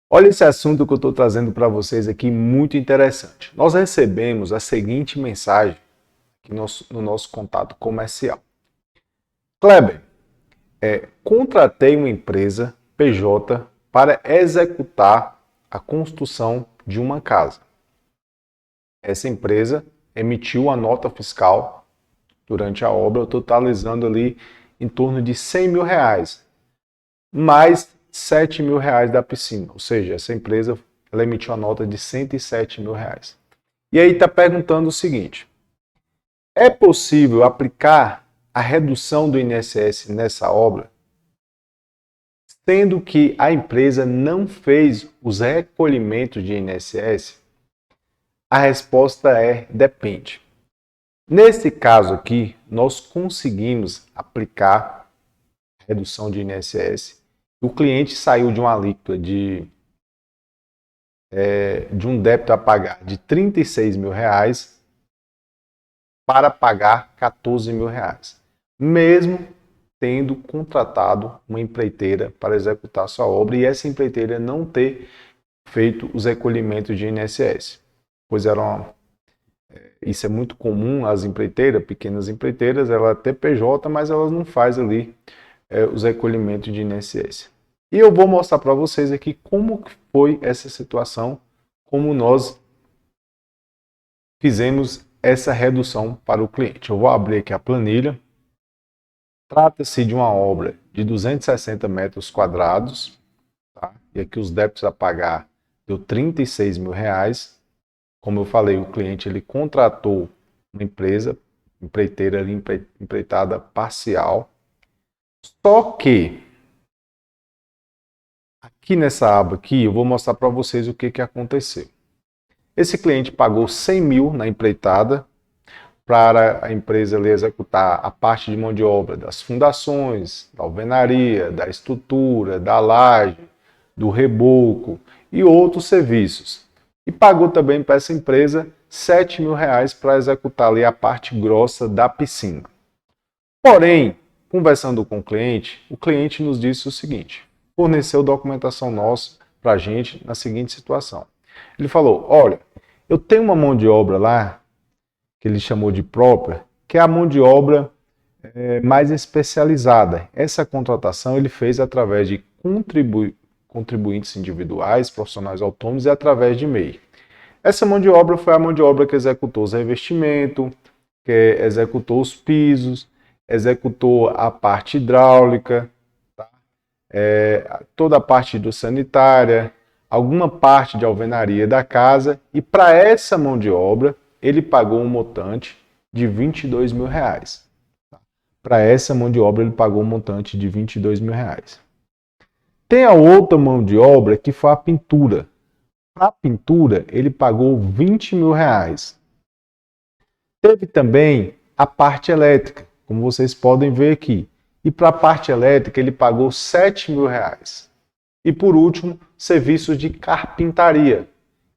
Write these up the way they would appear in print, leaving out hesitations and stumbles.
Olha esse assunto que eu estou trazendo para vocês aqui, muito interessante. Nós recebemos a seguinte mensagem aqui no nosso contato comercial. Kleber, contratei uma empresa PJ para executar a construção de uma casa. Essa empresa emitiu a nota fiscal durante a obra, totalizando ali em torno de R$ 100.000, mais R$ 7.000 da piscina. Ou seja, essa empresa ela emitiu a nota de R$ 107.000. E aí está perguntando o seguinte: é possível aplicar a redução do INSS nessa obra, sendo que a empresa não fez os recolhimentos de INSS? A resposta é depende. Nesse caso aqui, nós conseguimos aplicar a redução de INSS. O cliente saiu de uma alíquota de um débito a pagar de R$ 36.000 para pagar R$ 14.000, mesmo tendo contratado uma empreiteira para executar sua obra e essa empreiteira não ter feito os recolhimentos de INSS. Pois isso é muito comum, as empreiteiras, pequenas empreiteiras, ela tem PJ, mas elas não fazem ali os recolhimentos de INSS. E eu vou mostrar para vocês aqui como foi essa situação, como nós fizemos essa redução para o cliente. Eu vou abrir aqui a planilha. Trata-se de uma obra de 260 metros quadrados, tá? E aqui os débitos a pagar deu R$ 36.000. Como eu falei, o cliente ele contratou uma empreiteira ali, empreitada parcial. Só que aqui nessa aba aqui eu vou mostrar para vocês o que aconteceu. Esse cliente pagou R$ 100.000 na empreitada para a empresa ali executar a parte de mão de obra das fundações, da alvenaria, da estrutura, da laje, do reboco e outros serviços. E pagou também para essa empresa R$ 7.000 para executar ali a parte grossa da piscina. Porém, conversando com o cliente nos disse o seguinte: forneceu documentação nossa para a gente na seguinte situação. Ele falou: olha, eu tenho uma mão de obra lá, que ele chamou de própria, que é a mão de obra mais especializada. Essa contratação ele fez através de contribuintes individuais, profissionais autônomos e através de MEI. Essa mão de obra foi a mão de obra que executou os revestimentos, que executou os pisos, executou a parte hidráulica, tá? Toda a parte do sanitária, alguma parte de alvenaria da casa, e para essa mão de obra ele pagou um montante de R$ 22.000. Para essa mão de obra ele pagou um montante de R$ 22.000. Tem a outra mão de obra que foi a pintura. Para a pintura ele pagou R$ 20.000. Teve também a parte elétrica, como vocês podem ver aqui. E para a parte elétrica ele pagou R$ 7.000. E por último, serviços de carpintaria.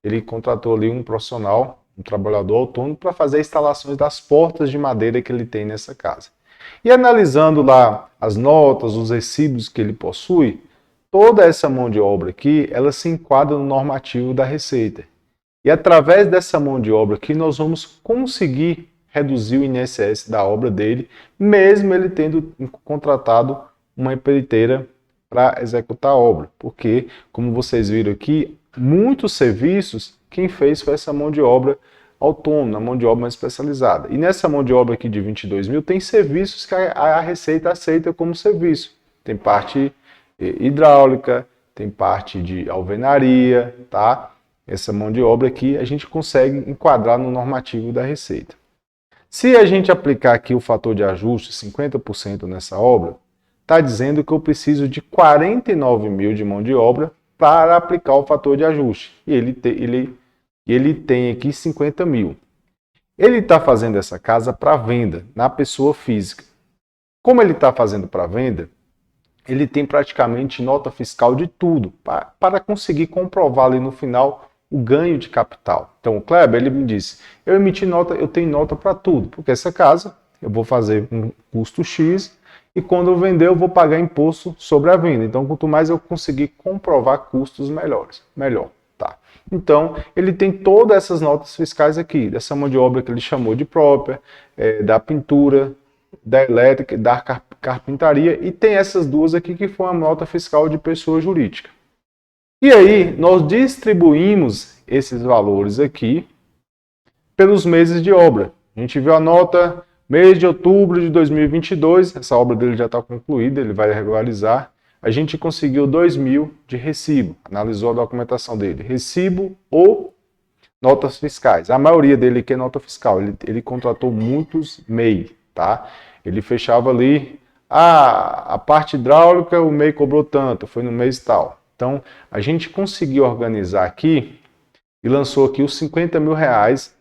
Ele contratou ali um profissional, um trabalhador autônomo, para fazer instalações das portas de madeira que ele tem nessa casa. E analisando lá as notas, os recibos que ele possui, toda essa mão de obra aqui, ela se enquadra no normativo da Receita. E através dessa mão de obra aqui, nós vamos conseguir reduzir o INSS da obra dele, mesmo ele tendo contratado uma empreiteira para executar a obra. Porque, como vocês viram aqui, muitos serviços, quem fez foi essa mão de obra autônoma, mão de obra mais especializada. E nessa mão de obra aqui de 22.000, tem serviços que a Receita aceita como serviço. Tem parte hidráulica, tem parte de alvenaria, tá? Essa mão de obra aqui a gente consegue enquadrar no normativo da Receita. Se a gente aplicar aqui o fator de ajuste 50% nessa obra, está dizendo que eu preciso de 49.000 de mão de obra para aplicar o fator de ajuste. E ele tem aqui 50.000. Ele está fazendo essa casa para venda, na pessoa física. Como ele está fazendo para venda, ele tem praticamente nota fiscal de tudo, para conseguir comprovar ali no final o ganho de capital. Então o Kleber, ele me disse, eu tenho nota para tudo, porque essa casa eu vou fazer um custo X e quando eu vender eu vou pagar imposto sobre a venda. Então, quanto mais eu conseguir comprovar custos melhor. Tá? Então, ele tem todas essas notas fiscais aqui, dessa mão de obra que ele chamou de própria, da pintura, da elétrica, da carpintaria, e tem essas duas aqui que foi uma nota fiscal de pessoa jurídica. E aí, nós distribuímos esses valores aqui pelos meses de obra. A gente viu a nota mês de outubro de 2022, essa obra dele já está concluída, ele vai regularizar. A gente conseguiu 2.000 de recibo, analisou a documentação dele, recibo ou notas fiscais. A maioria dele aqui é nota fiscal, ele contratou muitos MEI, tá? Ele fechava ali, a parte hidráulica o MEI cobrou tanto, foi no mês tal. Então, a gente conseguiu organizar aqui e lançou aqui os 50 mil reais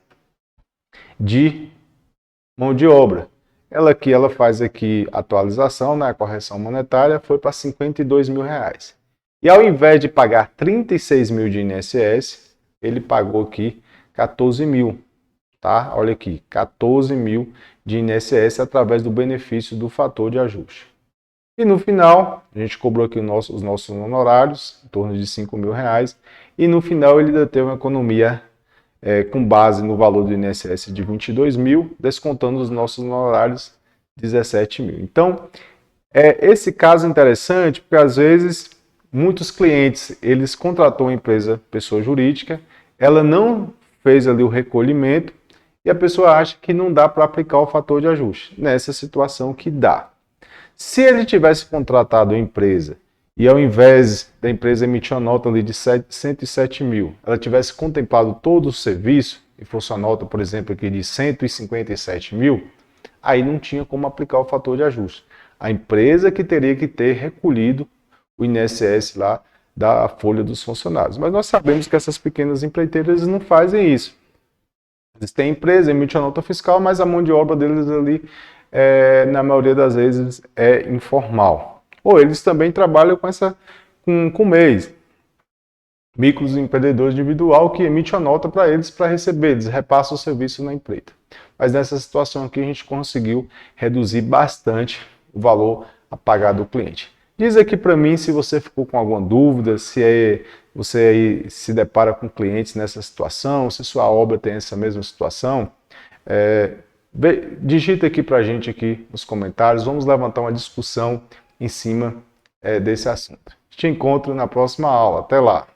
de mão de obra. Ela faz aqui atualização, né, a correção monetária, foi para 52 mil reais. E ao invés de pagar 36 mil de INSS, ele pagou aqui 14 mil, tá? Olha aqui, 14 mil de INSS através do benefício do fator de ajuste. E no final, a gente cobrou aqui os nossos honorários, em torno de 5 mil reais, e no final ele ainda teve uma economia com base no valor do INSS de 22 mil, descontando os nossos honorários 17 mil. Então, esse caso é interessante porque às vezes muitos clientes, eles contratou a empresa pessoa jurídica, ela não fez ali o recolhimento e a pessoa acha que não dá para aplicar o fator de ajuste. Nessa situação que dá. Se ele tivesse contratado a empresa e ao invés da empresa emitir uma nota ali de 107 mil, ela tivesse contemplado todo o serviço e fosse uma nota, por exemplo, aqui de 157 mil, aí não tinha como aplicar o fator de ajuste. A empresa que teria que ter recolhido o INSS lá da folha dos funcionários. Mas nós sabemos que essas pequenas empreiteiras não fazem isso. Eles têm empresa, emitem a nota fiscal, mas a mão de obra deles ali, na maioria das vezes, é informal. Ou eles também trabalham com MEIs, microempreendedores individual, que emite a nota para eles para receber, eles repassam o serviço na empreita. Mas nessa situação aqui a gente conseguiu reduzir bastante o valor a pagar do cliente. Diz aqui para mim se você ficou com alguma dúvida, se você aí se depara com clientes nessa situação, se sua obra tem essa mesma situação. Digita aqui para a gente aqui nos comentários, vamos levantar uma discussão em cima desse assunto. Te encontro na próxima aula. Até lá!